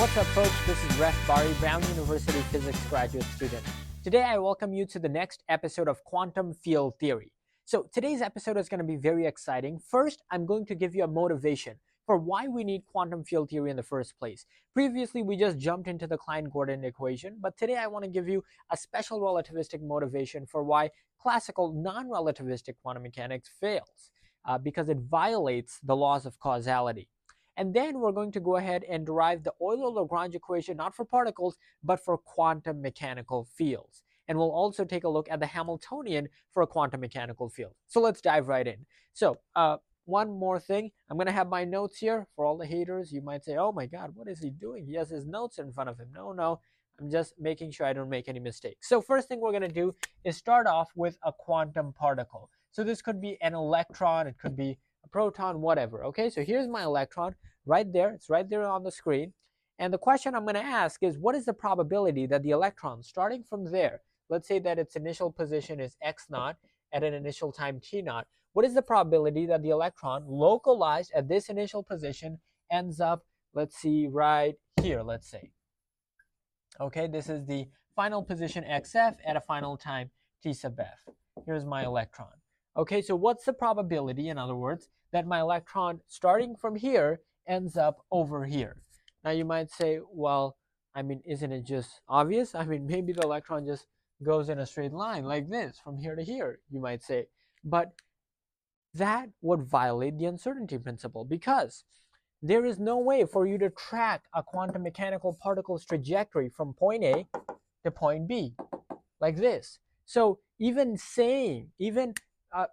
What's up, folks? This is Ref Bari, Brown University physics graduate student. Today, I welcome you to the next episode of Quantum Field Theory. So today's episode is going to be very exciting. First, I'm going to give you a motivation for why we need quantum field theory in the first place. Previously, we just jumped into the Klein-Gordon equation, but today I want to give you a special relativistic motivation for why classical non-relativistic quantum mechanics fails, because it violates the laws of causality. And then we're going to go ahead and derive the Euler-Lagrange equation, not for particles, but for quantum mechanical fields. And we'll also take a look at the Hamiltonian for a quantum mechanical field. So let's dive right in. So one more thing, I'm going to have my notes here for all the haters. You might say, oh my God, what is he doing? He has his notes in front of him. No, I'm just making sure I don't make any mistakes. So first thing we're going to do is start off with a quantum particle. So this could be an electron, it could be a proton, whatever. Okay, so here's my electron right there. It's right there on the screen. And the question I'm going to ask is, what is the probability that the electron, starting from there, let's say that its initial position is x naught at an initial time t naught, what is the probability that the electron localized at this initial position ends up, let's see, right here, let's say. Okay, this is the final position xf at a final time t sub f. Here's my electron. Okay, so what's the probability, in other words, that my electron starting from here ends up over here? Now you might say, well, I mean, isn't it just obvious? I mean, maybe the electron just goes in a straight line like this from here to here, you might say. But that would violate the uncertainty principle, because there is no way for you to track a quantum mechanical particle's trajectory from point A to point B like this. So even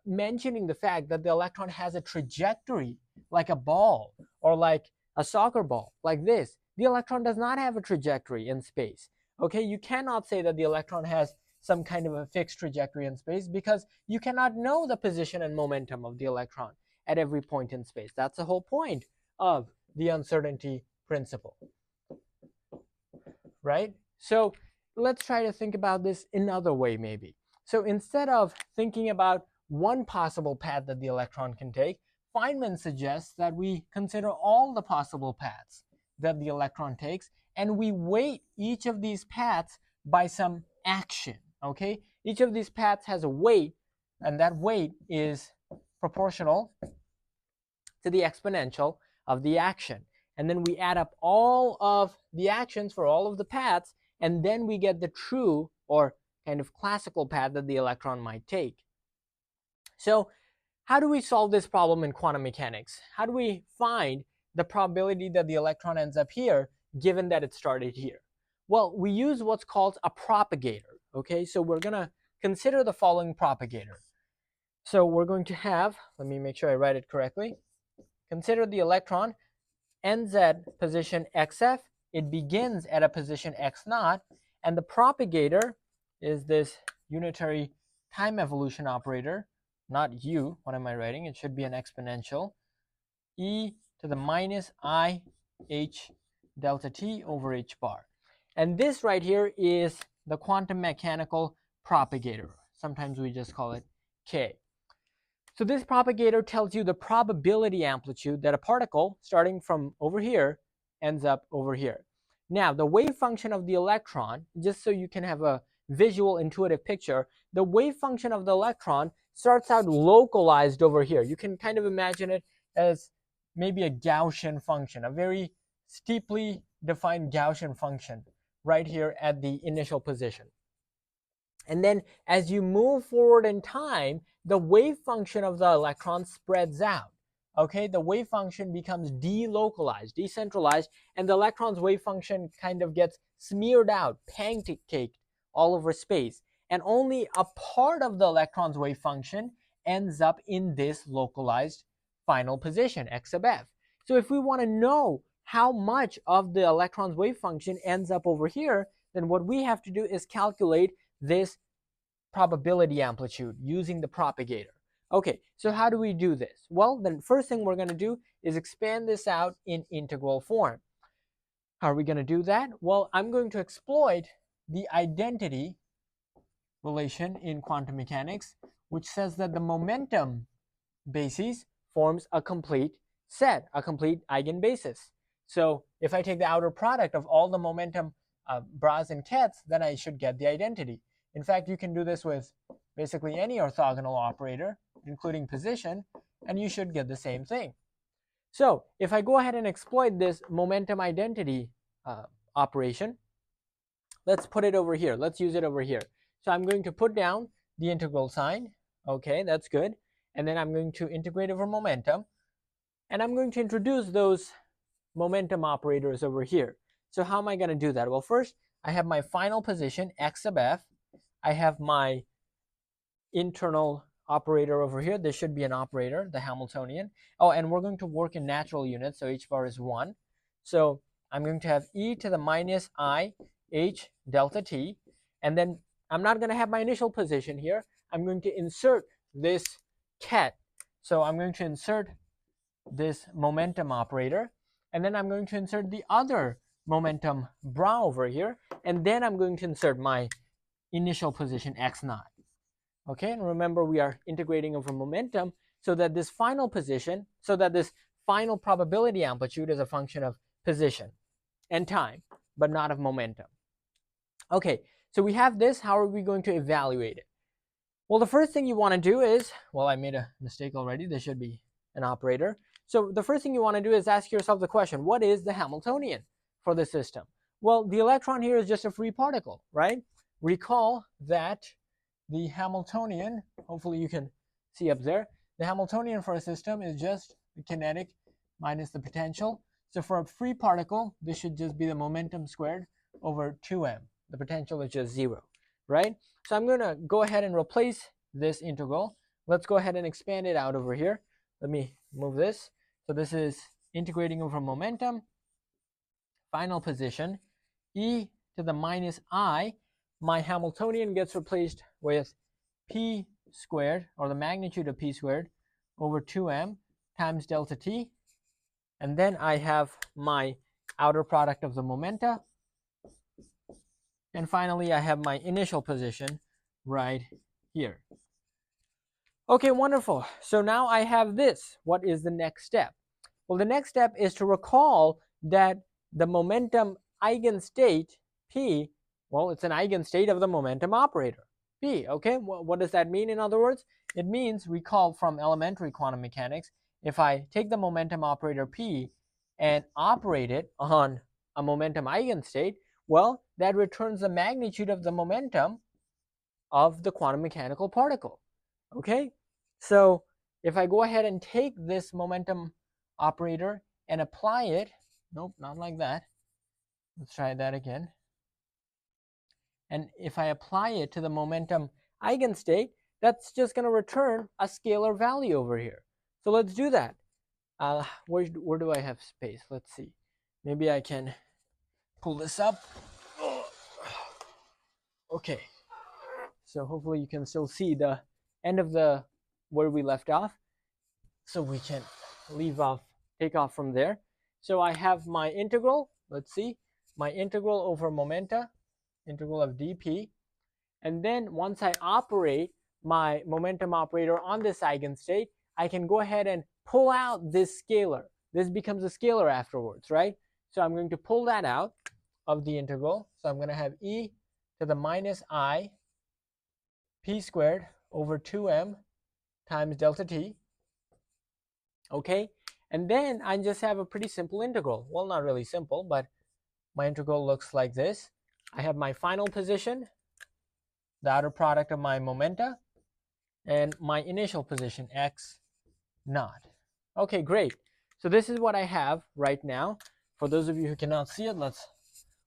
mentioning the fact that the electron has a trajectory like a ball or like a soccer ball like this, the electron does not have a trajectory in space. Okay, you cannot say that the electron has some kind of a fixed trajectory in space, because you cannot know the position and momentum of the electron at every point in space. That's the whole point of the uncertainty principle, right? So let's try to think about this another way maybe. So instead of thinking about one possible path that the electron can take, Feynman suggests that we consider all the possible paths that the electron takes, and we weight each of these paths by some action. Okay, each of these paths has a weight, and that weight is proportional to the exponential of the action. And then we add up all of the actions for all of the paths, and then we get the true or kind of classical path that the electron might take. So how do we solve this problem in quantum mechanics? How do we find the probability that the electron ends up here, given that it started here? Well, we use what's called a propagator. Okay, so we're going to consider the following propagator. So we're going to have, let me make sure I write it correctly. Consider the electron ends at position xf. It begins at a position x naught, and the propagator is this unitary time evolution operator, not u. What am I writing? It should be an exponential. E to the minus I h delta t over h bar. And this right here is the quantum mechanical propagator. Sometimes we just call it K. So this propagator tells you the probability amplitude that a particle starting from over here ends up over here. Now, the wave function of the electron, just so you can have a visual, intuitive picture, the wave function of the electron starts out localized over here. You can kind of imagine it as maybe a Gaussian function, a very steeply defined Gaussian function right here at the initial position. And then as you move forward in time, the wave function of the electron spreads out. Okay, the wave function becomes delocalized, decentralized, and the electron's wave function kind of gets smeared out, pancaked all over space. And only a part of the electron's wave function ends up in this localized final position, x sub f. So if we want to know how much of the electron's wave function ends up over here, then what we have to do is calculate this probability amplitude using the propagator. Okay, so how do we do this? Well, then first thing we're going to do is expand this out in integral form. How are we going to do that? Well, I'm going to exploit the identity relation in quantum mechanics, which says that the momentum basis forms a complete set, a complete eigenbasis. So if I take the outer product of all the momentum bras and kets, then I should get the identity. In fact, you can do this with basically any orthogonal operator, including position, and you should get the same thing. So if I go ahead and exploit this momentum identity operation, let's put it over here. Let's use it over here. So I'm going to put down the integral sign. Okay, that's good. And then I'm going to integrate over momentum. And I'm going to introduce those momentum operators over here. So how am I going to do that? Well, first, I have my final position, x sub f. I have my internal operator over here. This should be an operator, the Hamiltonian. Oh, and we're going to work in natural units, so h bar is 1. So I'm going to have e to the minus I h delta t. And then I'm not going to have my initial position here. I'm going to insert this ket. So I'm going to insert this momentum operator. And then I'm going to insert the other momentum bra over here. And then I'm going to insert my initial position x naught. Okay, and remember we are integrating over momentum so that this final position, so that this final probability amplitude is a function of position and time, but not of momentum. Okay, so we have this. How are we going to evaluate it? Well, the first thing you want to do is, well, I made a mistake already. This should be an operator. So the first thing you want to do is ask yourself the question, what is the Hamiltonian for the system? Well, the electron here is just a free particle, right? Recall that the Hamiltonian, hopefully you can see up there, the Hamiltonian for a system is just the kinetic minus the potential. So for a free particle, this should just be the momentum squared over 2m. The potential is just 0, right? So I'm going to go ahead and replace this integral. Let's go ahead and expand it out over here. Let me move this. So this is integrating over momentum, final position, e to the minus I. My Hamiltonian gets replaced with p squared, or the magnitude of p squared, over 2m times delta t. And then I have my outer product of the momenta. And finally, I have my initial position right here. Okay, wonderful. So now I have this. What is the next step? Well, the next step is to recall that the momentum eigenstate p, well, it's an eigenstate of the momentum operator p. Okay, what does that mean? In other words, it means, recall from elementary quantum mechanics, if I take the momentum operator p and operate it on a momentum eigenstate, well, that returns the magnitude of the momentum of the quantum mechanical particle. Okay, so if I go ahead and take this momentum operator and apply it, nope, not like that. Let's try that again. And if I apply it to the momentum eigenstate, that's just going to return a scalar value over here. So let's do that. Where do I have space? Let's see. Maybe I can pull this up. Okay. So hopefully you can still see the end of the where we left off. So we can take off from there. So I have my integral. Let's see. My integral over momenta, integral of dp. And then once I operate my momentum operator on this eigenstate, I can go ahead and pull out this scalar. This becomes a scalar afterwards, right? So I'm going to pull that out of the integral. So I'm going to have e to the minus I p squared over 2m times delta t. Okay, and then I just have a pretty simple integral. Well, not really simple, but my integral looks like this. I have my final position, the outer product of my momenta, and my initial position, x naught. Okay, great. So this is what I have right now. For those of you who cannot see it, let's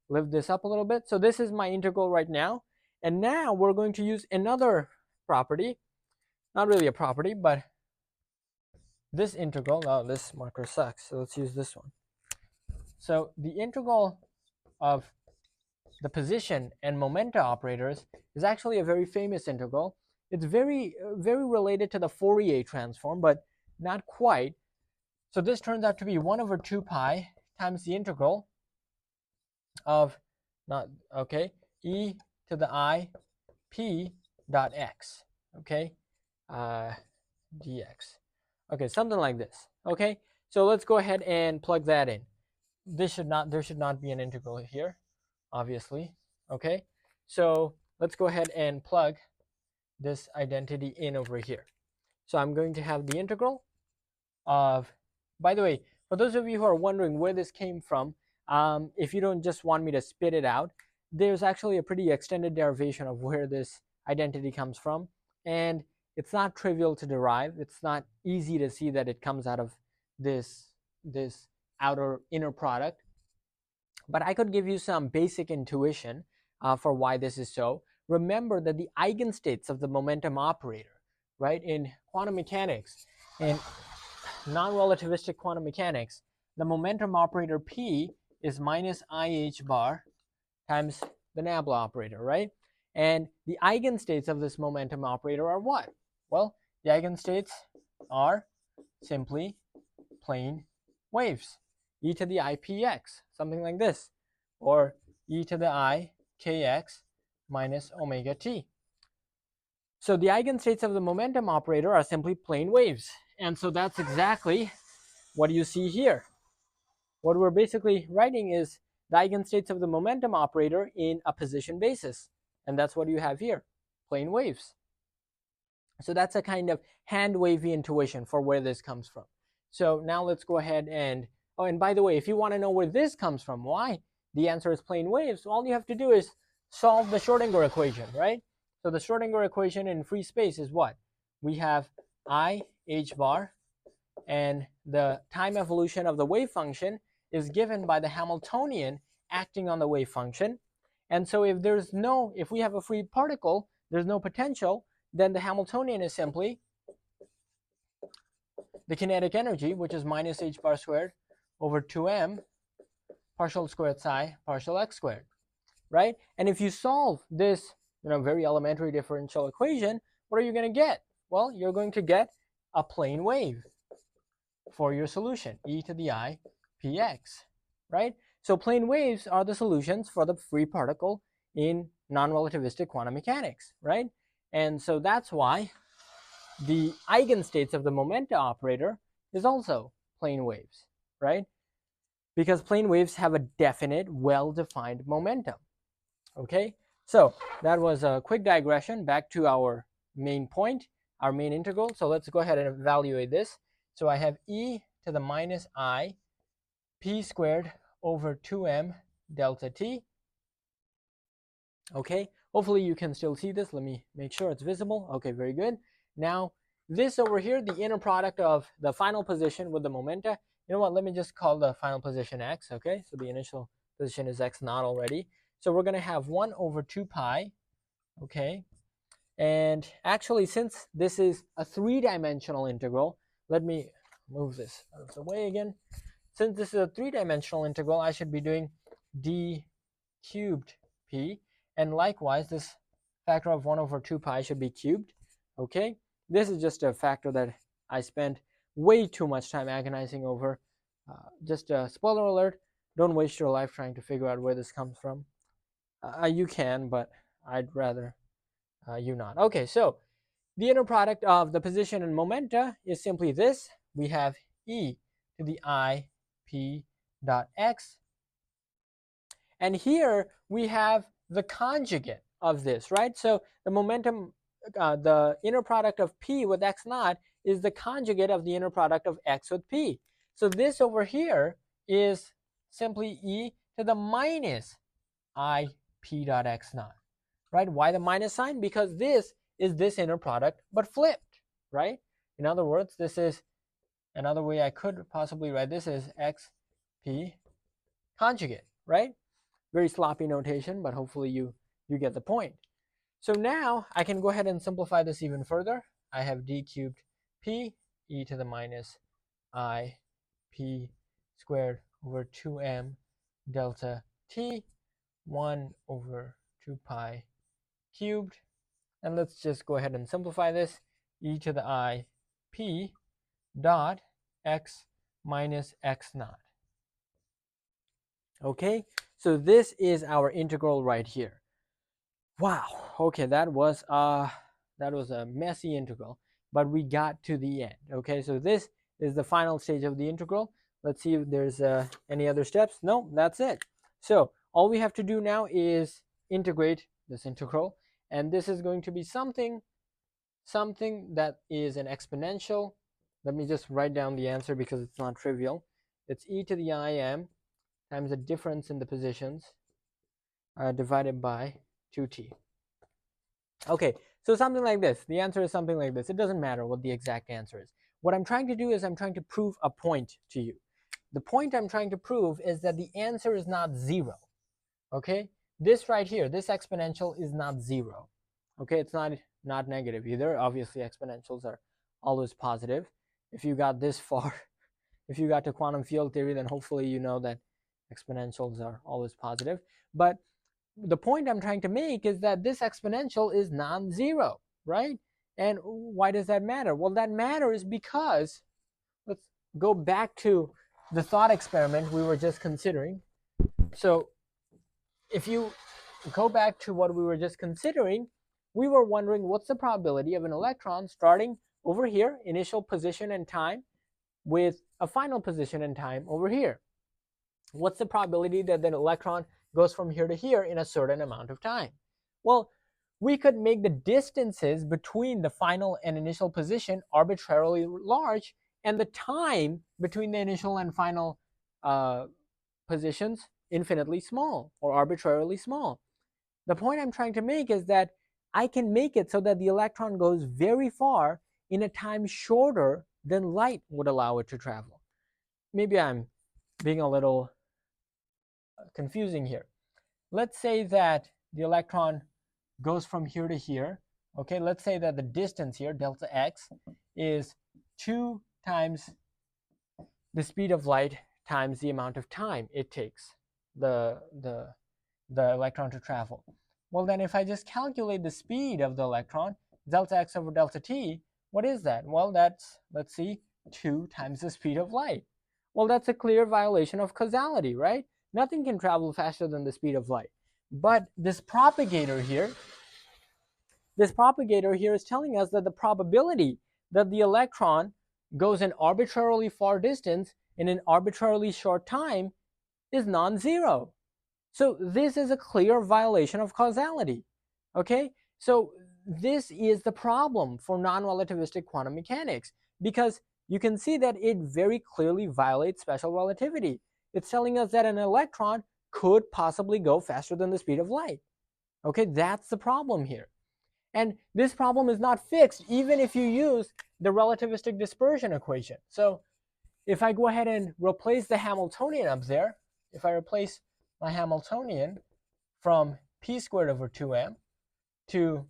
lift this up a little bit. So this is my integral right now. And now we're going to use another property. Not really a property, but this integral. Oh, this marker sucks. So let's use this one. So the integral of the position and momenta operators is actually a very famous integral. It's very related to the Fourier transform, but not quite. So this turns out to be 1 over 2 pi times the integral of e to the I p dot x, okay, dx. Okay, something like this. Okay, so let's go ahead and plug that in. there should not be an integral here, obviously. Okay, so let's go ahead and plug this identity in over here. So I'm going to have the integral of, by the way, for those of you who are wondering where this came from, if you don't just want me to spit it out, there's actually a pretty extended derivation of where this identity comes from, and it's not trivial to derive. It's not easy to see that it comes out of this inner product, but I could give you some basic intuition for why this is so. Remember that the eigenstates of the momentum operator, right, in quantum mechanics, in non-relativistic quantum mechanics, the momentum operator P is minus IH bar times the Nabla operator, right? And the eigenstates of this momentum operator are what? Well, the eigenstates are simply plane waves, e to the IPX, something like this, or e to the I kx minus omega t. So the eigenstates of the momentum operator are simply plane waves. And so that's exactly what you see here. What we're basically writing is the eigenstates of the momentum operator in a position basis. And that's what you have here, plane waves. So that's a kind of hand wavy intuition for where this comes from. So now let's go ahead and, oh, and by the way, if you want to know where this comes from, why the answer is plane waves, all you have to do is solve the Schrodinger equation, right? So the Schrodinger equation in free space is what? We have I h bar, and the time evolution of the wave function is given by the Hamiltonian acting on the wave function. And so if we have a free particle, there's no potential, then the Hamiltonian is simply the kinetic energy, which is minus h bar squared over 2m partial squared psi partial x squared, right? And if you solve this, very elementary differential equation, what are you going to get? Well, you're going to get a plane wave for your solution, e to the I px, right? So plane waves are the solutions for the free particle in non-relativistic quantum mechanics, right? And so that's why the eigenstates of the momenta operator is also plane waves, right? Because plane waves have a definite, well-defined momentum. Okay, so that was a quick digression back to our main point, our main integral. So let's go ahead and evaluate this. So I have e to the minus I p squared over 2m delta t. Okay, hopefully you can still see this. Let me make sure it's visible. Okay, very good. Now, this over here, the inner product of the final position with the momenta, you know what, let me just call the final position x, okay? So the initial position is x naught already. So we're going to have 1 over 2 pi, okay? And actually, since this is a three-dimensional integral, let me move this out of the way again. Since this is a three-dimensional integral, I should be doing d cubed p. And likewise, this factor of 1 over 2 pi should be cubed, okay? This is just a factor that I spent way too much time agonizing over. Just a spoiler alert, don't waste your life trying to figure out where this comes from. You can, but I'd rather you not. Okay, so the inner product of the position and momenta is simply this. We have e to the I p dot x. And here we have the conjugate of this, right? So the momentum, the inner product of p with x naught is the conjugate of the inner product of x with p. So this over here is simply e to the minus I p dot x naught, right? Why the minus sign? Because this is this inner product, but flipped, right? In other words, this is another way I could possibly write this is x p conjugate, right? Very sloppy notation, but hopefully you get the point. So now I can go ahead and simplify this even further. I have d cubed p e to the minus I p squared over 2m delta t 1 over 2 pi cubed. And let's just go ahead and simplify this. E to the I p dot x minus x naught. Okay, so this is our integral right here. Wow, okay, that was a messy integral, but we got to the end. Okay, so this is the final stage of the integral. Let's see if there's any other steps. No, that's it. So all we have to do now is integrate this integral, and this is going to be something that is an exponential. Let me just write down the answer because it's not trivial. It's e to the im times the difference in the positions divided by 2t. Okay, so something like this. The answer is something like this. It doesn't matter what the exact answer is. What I'm trying to do is I'm trying to prove a point to you. The point I'm trying to prove is that the answer is not 0. Okay, this right here, this exponential is not 0. Okay, it's not negative either. Obviously, exponentials are always positive. If you got this far, if you got to quantum field theory, then hopefully you know that exponentials are always positive. But the point I'm trying to make is that this exponential is non-zero, right? And why does that matter? Well, that matters because, let's go back to the thought experiment we were just considering. So if you go back to what we were just considering, we were wondering what's the probability of an electron starting over here, initial position and time, with a final position and time over here. What's the probability that the electron goes from here to here in a certain amount of time? Well, we could make the distances between the final and initial position arbitrarily large, and the time between the initial and final positions infinitely small or arbitrarily small. The point I'm trying to make is that I can make it so that the electron goes very far in a time shorter than light would allow it to travel. Maybe I'm being a little confusing here. Let's say that the electron goes from here to here. Okay, let's say that the distance here, delta x, is 2 times the speed of light times the amount of time it takes the electron to travel. Well, then if I just calculate the speed of the electron, delta x over delta t, what is that? Well, that's, let's see, 2 times the speed of light. Well, that's a clear violation of causality, right? Nothing can travel faster than the speed of light. But this propagator here is telling us that the probability that the electron goes an arbitrarily far distance in an arbitrarily short time is non-zero. So this is a clear violation of causality. Okay, so this is the problem for non-relativistic quantum mechanics, because you can see that it very clearly violates special relativity. It's telling us that an electron could possibly go faster than the speed of light. Okay, that's the problem here. And this problem is not fixed even if you use the relativistic dispersion equation. So if I go ahead and replace the Hamiltonian up there, if I replace my Hamiltonian from p squared over 2m to,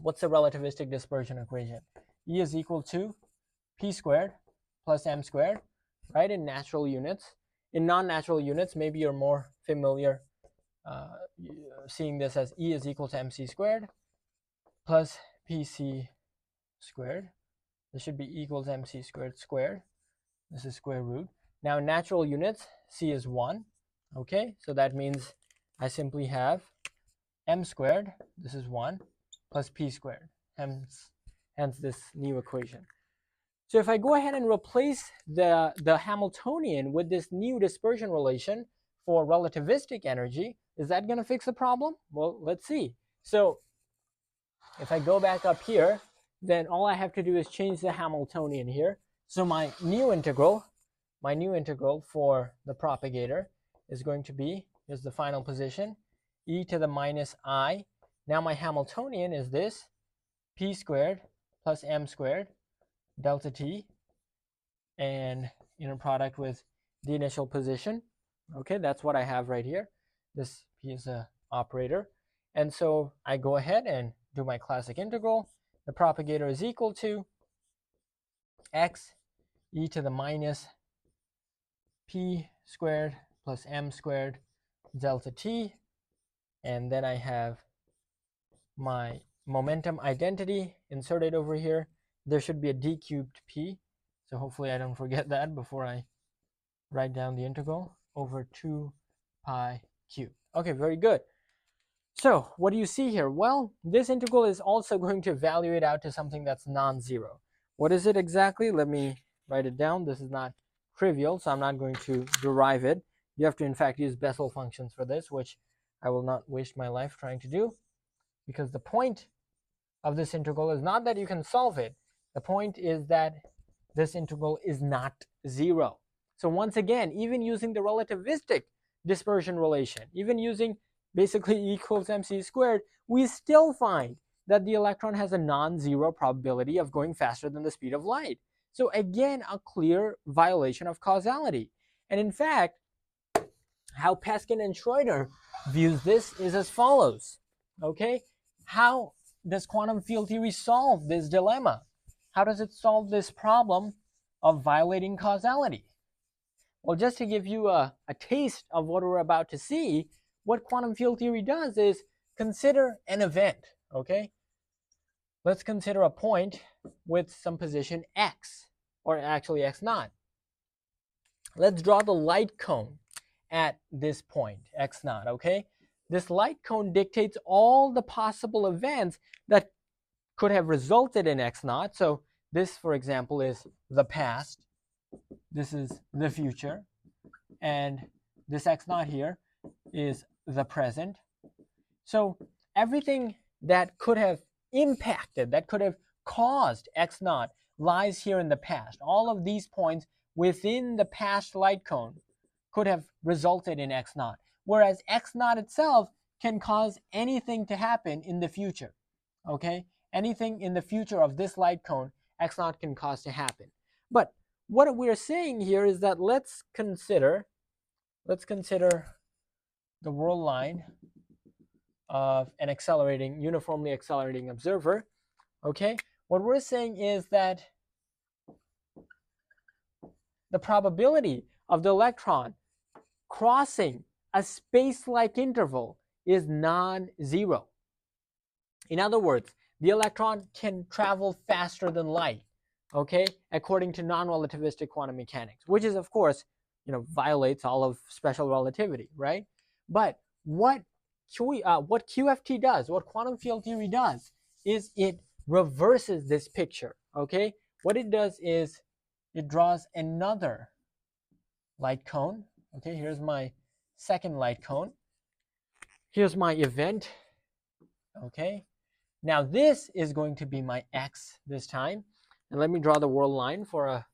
what's the relativistic dispersion equation? E is equal to p squared plus m squared, right, in natural units. In non-natural units, maybe you're more familiar seeing this as E is equal to mc squared plus pc squared. This should be equal to mc squared squared. This is square root. Now in natural units, c is 1. Okay, so that means I simply have m squared, this is 1, plus p squared, hence this new equation. So if I go ahead and replace the Hamiltonian with this new dispersion relation for relativistic energy, is that going to fix the problem? Well, let's see. So if I go back up here, then all I have to do is change the Hamiltonian here. So my new integral for the propagator is going to be, here's the final position, e to the minus I. Now my Hamiltonian is this, p squared plus m squared delta t, and inner product with the initial position. Okay, that's what I have right here. This p is a operator. And so I go ahead and do my classic integral. The propagator is equal to x e to the minus p squared plus m squared delta t, and then I have my momentum identity inserted over here. There should be a d cubed p, so hopefully I don't forget that before I write down the integral, over 2 pi cubed. Okay, very good. So what do you see here? Well, this integral is also going to evaluate out to something that's non-zero. What is it exactly? Let me write it down. This is not trivial, so I'm not going to derive it. You have to, in fact, use Bessel functions for this, which I will not waste my life trying to do, because the point of this integral is not that you can solve it. The point is that this integral is not zero. So once again, even using the relativistic dispersion relation, even using basically E equals mc squared, we still find that the electron has a non-zero probability of going faster than the speed of light. So again, a clear violation of causality. And in fact, how Peskin and Schroeder views this is as follows. Okay, how does quantum field theory solve this dilemma? How does it solve this problem of violating causality? Well, just to give you a taste of what we're about to see, what quantum field theory does is consider an event, okay? Let's consider a point with some position x, or actually x naught. Let's draw the light cone at this point, x naught, okay? This light cone dictates all the possible events that could have resulted in x naught. So this, for example, is the past. This is the future. And this x naught here is the present. So everything that could have impacted, that could have caused x naught lies here in the past. All of these points within the past light cone could have resulted in x naught, whereas x naught itself can cause anything to happen in the future. Okay, anything in the future of this light cone, x naught can cause to happen. But what we're saying here is that let's consider the world line of an uniformly accelerating observer. Okay, what we're saying is that the probability of the electron crossing a space-like interval is non-zero. In other words, the electron can travel faster than light, okay, according to non-relativistic quantum mechanics, which is, of course, violates all of special relativity, right? But what QFT does, what quantum field theory does, is it reverses this picture, okay? What it does is it draws another light cone. Okay, here's my second light cone. Here's my event. Okay, now this is going to be my x this time. And let me draw the world line for a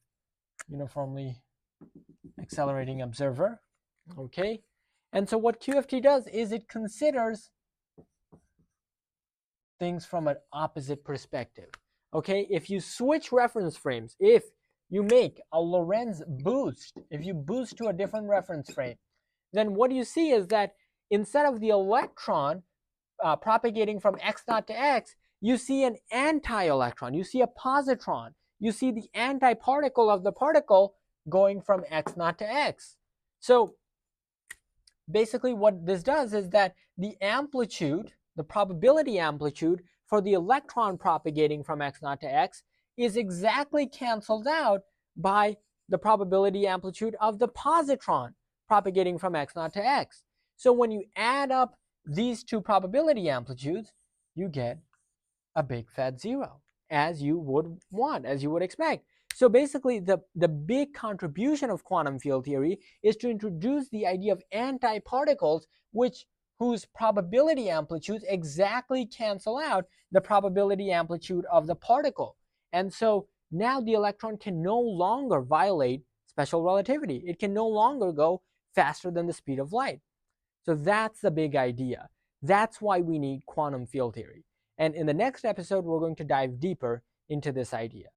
uniformly accelerating observer. Okay, and so what QFT does is it considers things from an opposite perspective. Okay, if you switch reference frames, if you make a Lorentz boost, if you boost to a different reference frame, then what you see is that instead of the electron propagating from x naught to x, you see an anti-electron, you see a positron, you see the antiparticle of the particle going from x naught to x. So basically what this does is that the amplitude, the probability amplitude for the electron propagating from x naught to x is exactly canceled out by the probability amplitude of the positron propagating from x naught to x. So when you add up these two probability amplitudes, you get a big fat zero, as you would want, as you would expect. So basically, the big contribution of quantum field theory is to introduce the idea of antiparticles, whose probability amplitudes exactly cancel out the probability amplitude of the particle. And so now the electron can no longer violate special relativity. It can no longer go faster than the speed of light. So that's the big idea. That's why we need quantum field theory. And in the next episode, we're going to dive deeper into this idea.